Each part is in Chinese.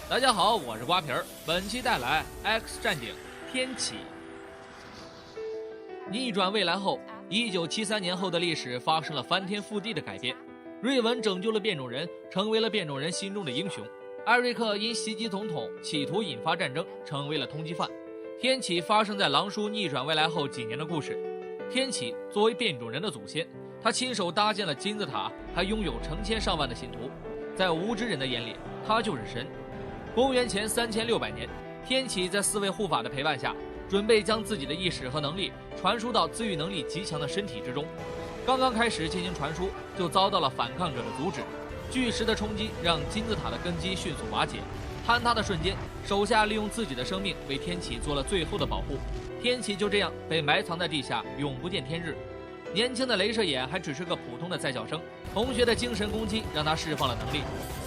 大家好，我是瓜皮儿，本期带来《X 战警：天启》。逆转未来后，1973年后的历史发生了翻天覆地的改变。瑞文拯救了变种人，成为了变种人心中的英雄。艾瑞克因袭击总统，企图引发战争，成为了通缉犯。天启发生在狼叔逆转未来后几年的故事。天启作为变种人的祖先，他亲手搭建了金字塔，还拥有成千上万的信徒。在无知人的眼里，他就是神。公元前3600年，天启在4位护法的陪伴下，准备将自己的意识和能力传输到自愈能力极强的身体之中。刚刚开始进行传输，就遭到了反抗者的阻止。巨石的冲击让金字塔的根基迅速瓦解，坍塌的瞬间，手下利用自己的生命为天启做了最后的保护。天启就这样被埋藏在地下，永不见天日。年轻的镭射眼还只是个普通的在校生，同学的精神攻击让他释放了能力。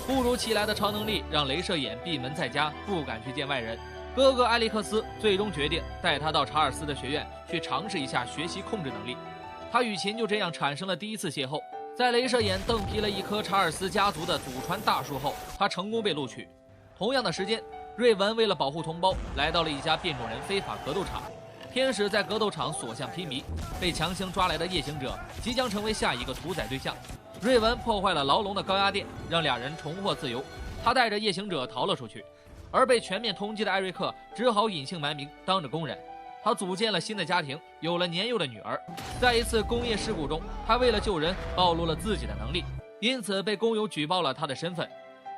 突如其来的超能力让镭射眼闭门在家，不敢去见外人。哥哥埃利克斯最终决定带他到查尔斯的学院去尝试一下学习控制能力。他与琴就这样产生了第一次邂逅。在镭射眼蹬劈了一棵查尔斯家族的祖传大树后，他成功被录取。同样的时间，瑞文为了保护同胞，来到了一家变种人非法格斗场。天使在格斗场所向披靡，被强行抓来的夜行者即将成为下一个屠宰对象。瑞文破坏了牢笼的高压电，让俩人重获自由。他带着夜行者逃了出去，而被全面通缉的艾瑞克只好隐姓埋名，当着工人。他组建了新的家庭，有了年幼的女儿。在一次工业事故中，他为了救人暴露了自己的能力，因此被工友举报了他的身份。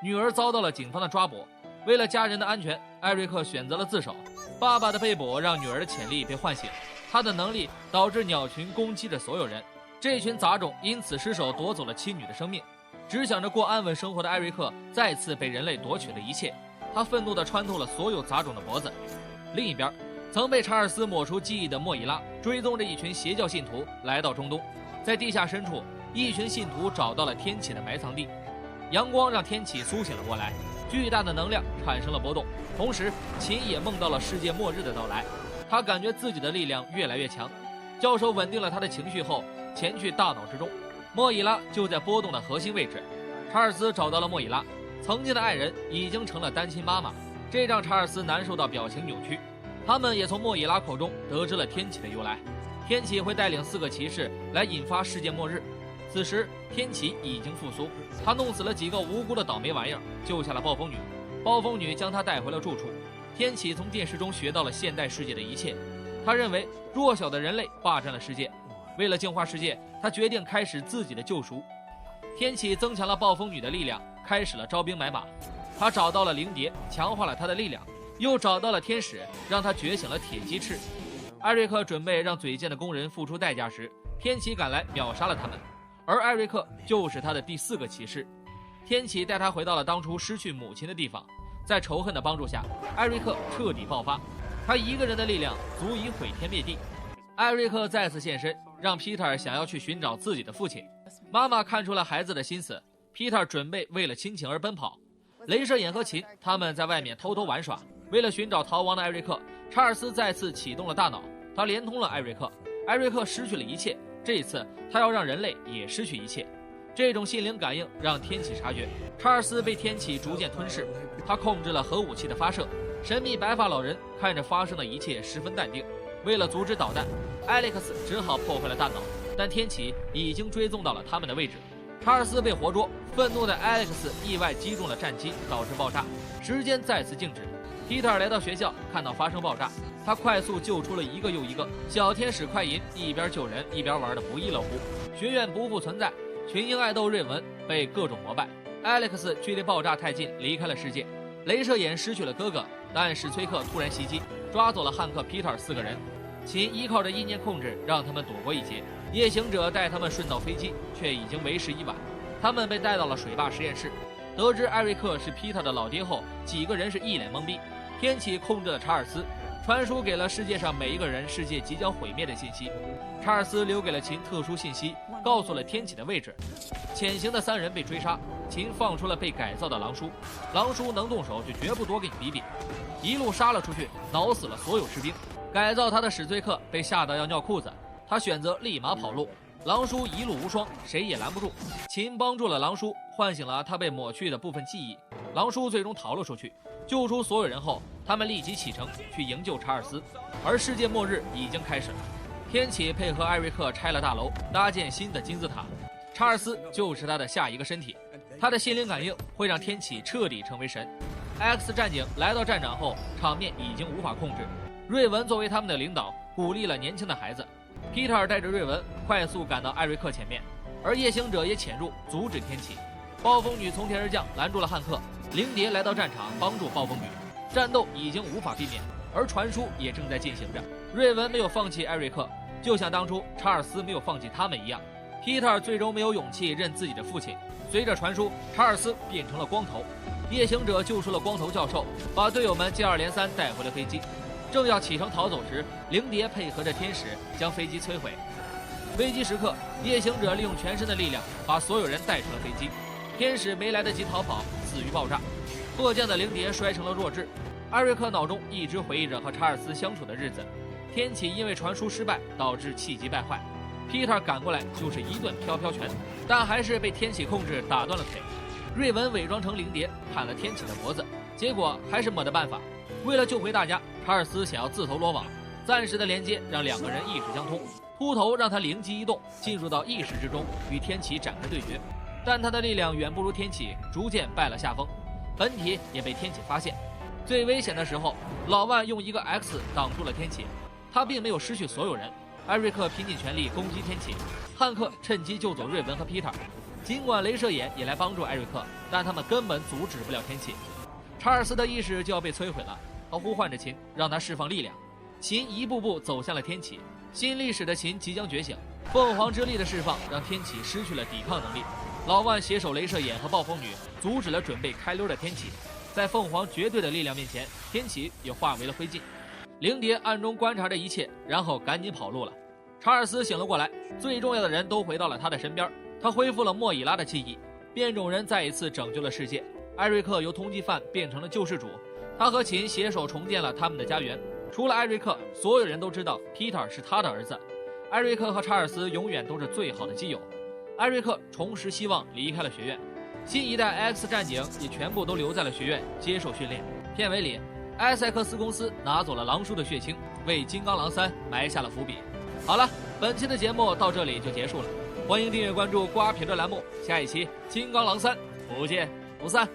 女儿遭到了警方的抓捕。为了家人的安全，艾瑞克选择了自首。爸爸的被捕让女儿的潜力被唤醒，他的能力导致鸟群攻击着所有人。这群杂种因此失手夺走了妻女的生命。只想着过安稳生活的艾瑞克再次被人类夺取了一切，他愤怒地穿透了所有杂种的脖子。另一边，曾被查尔斯抹除记忆的莫伊拉追踪着一群邪教信徒来到中东。在地下深处，一群信徒找到了天启的埋藏地。阳光让天启苏醒了过来，巨大的能量产生了波动，同时琴也梦到了世界末日的到来。他感觉自己的力量越来越强。教授稳定了他的情绪后，前去大脑之中。莫伊拉就在波动的核心位置。查尔斯找到了莫伊拉，曾经的爱人已经成了单亲妈妈，这让查尔斯难受到表情扭曲。他们也从莫伊拉口中得知了天启的由来。天启会带领4个骑士来引发世界末日。此时天启已经复苏，他弄死了几个无辜的倒霉玩意儿，救下了暴风女。暴风女将他带回了住处。天启从电视中学到了现代世界的一切。他认为弱小的人类霸占了世界，为了净化世界，他决定开始自己的救赎。天启增强了暴风女的力量，开始了招兵买马。他找到了灵蝶，强化了他的力量，又找到了天使，让他觉醒了铁鸡翅。艾瑞克准备让嘴贱的工人付出代价时，天启赶来秒杀了他们，而艾瑞克就是他的第4个骑士。天启带他回到了当初失去母亲的地方，在仇恨的帮助下，艾瑞克彻底爆发。他一个人的力量足以毁天灭地。艾瑞克再次现身，让皮特想要去寻找自己的父亲。妈妈看出了孩子的心思，皮特准备为了亲情而奔跑。镭射眼和琴他们在外面偷偷玩耍。为了寻找逃亡的艾瑞克，查尔斯再次启动了大脑，他连通了艾瑞克。艾瑞克失去了一切，这一次他要让人类也失去一切。这种心灵感应让天启察觉，查尔斯被天启逐渐吞噬，他控制了核武器的发射。神秘白发老人看着发生的一切十分淡定。为了阻止导弹，艾利克斯只好破坏了大脑，但天启已经追踪到了他们的位置。查尔斯被活捉，愤怒的艾利克斯意外击中了战机，导致爆炸，时间再次静止。皮特来到学校，看到发生爆炸，他快速救出了一个又一个小天使快银，一边救人一边玩得不亦乐乎。学院不复存在，群英爱豆瑞文被各种膜拜。艾利克斯距离爆炸太近，离开了世界。镭射眼失去了哥哥，但史崔克突然袭击，抓走了汉克、皮特4个人。琴依靠着意念控制，让他们躲过一劫。夜行者带他们顺到飞机，却已经为时已晚。他们被带到了水坝实验室。得知艾瑞克是皮特的老爹后，几个人是一脸懵逼。天启控制了查尔斯，传输给了世界上每一个人世界即将毁灭的信息。查尔斯留给了琴特殊信息，告诉了天启的位置。潜行的3人被追杀，秦放出了被改造的狼叔，狼叔能动手就绝不多给你比比，一路杀了出去，挠死了所有士兵。改造他的史崔克被吓得要尿裤子，他选择立马跑路。狼叔一路无双，谁也拦不住。秦帮助了狼叔，唤醒了他被抹去的部分记忆。狼叔最终逃了出去，救出所有人后，他们立即启程去营救查尔斯。而世界末日已经开始了，天启配合艾瑞克拆了大楼，搭建新的金字塔。查尔斯就是他的下一个身体，他的心灵感应会让天启彻底成为神。X 战警来到战场后，场面已经无法控制。瑞文作为他们的领导，鼓励了年轻的孩子。Peter 带着瑞文快速赶到艾瑞克前面，而夜行者也潜入阻止天启。暴风女从天而降，拦住了汉克。灵蝶来到战场帮助暴风女，战斗已经无法避免，而传输也正在进行着。瑞文没有放弃艾瑞克，就像当初查尔斯没有放弃他们一样。Peter 最终没有勇气认自己的父亲。随着传输，查尔斯变成了光头。夜行者救出了光头教授，把队友们接二连三带回了飞机。正要启程逃走时，灵蝶配合着天使将飞机摧毁。危机时刻，夜行者利用全身的力量把所有人带出了飞机。天使没来得及逃跑，死于爆炸。迫降的灵蝶摔成了弱智。艾瑞克脑中一直回忆着和查尔斯相处的日子。天启因为传输失败导致气急败坏，Peter 赶过来就是一顿飘飘拳，但还是被天启控制打断了腿。瑞文伪装成灵蝶砍了天启的脖子，结果还是没得办法。为了救回大家，查尔斯想要自投罗网，暂时的连接让两个人意识相通。秃头让他灵机一动，进入到意识之中，与天启展开对决。但他的力量远不如天启，逐渐败了下风。本体也被天启发现。最危险的时候，老万用一个 X 挡住了天启，他并没有失去所有人。艾瑞克拼尽全力攻击天启，汉克趁机救走瑞文和 Peter。尽管镭射眼也来帮助艾瑞克，但他们根本阻止不了天启。查尔斯的意识就要被摧毁了，他呼唤着琴，让他释放力量。琴一步步走向了天启，新历史的琴即将觉醒。凤凰之力的释放让天启失去了抵抗能力。老万携手镭射眼和暴风女阻止了准备开溜的天启。在凤凰绝对的力量面前，天启也化为了灰烬。灵蝶暗中观察着一切，然后赶紧跑路了。查尔斯醒了过来，最重要的人都回到了他的身边。他恢复了莫以拉的记忆，变种人再一次拯救了世界。艾瑞克由通缉犯变成了救世主，他和琴携手重建了他们的家园。除了艾瑞克，所有人都知道 Peter 是他的儿子。艾瑞克和查尔斯永远都是最好的基友。艾瑞克重拾希望，离开了学院。新一代 X 战警也全部都留在了学院接受训练。片尾里，埃塞克斯公司拿走了狼叔的血清，为金刚狼3埋下了伏笔。好了，本期的节目到这里就结束了，欢迎订阅关注瓜皮的栏目，下一期金刚狼3不见不散。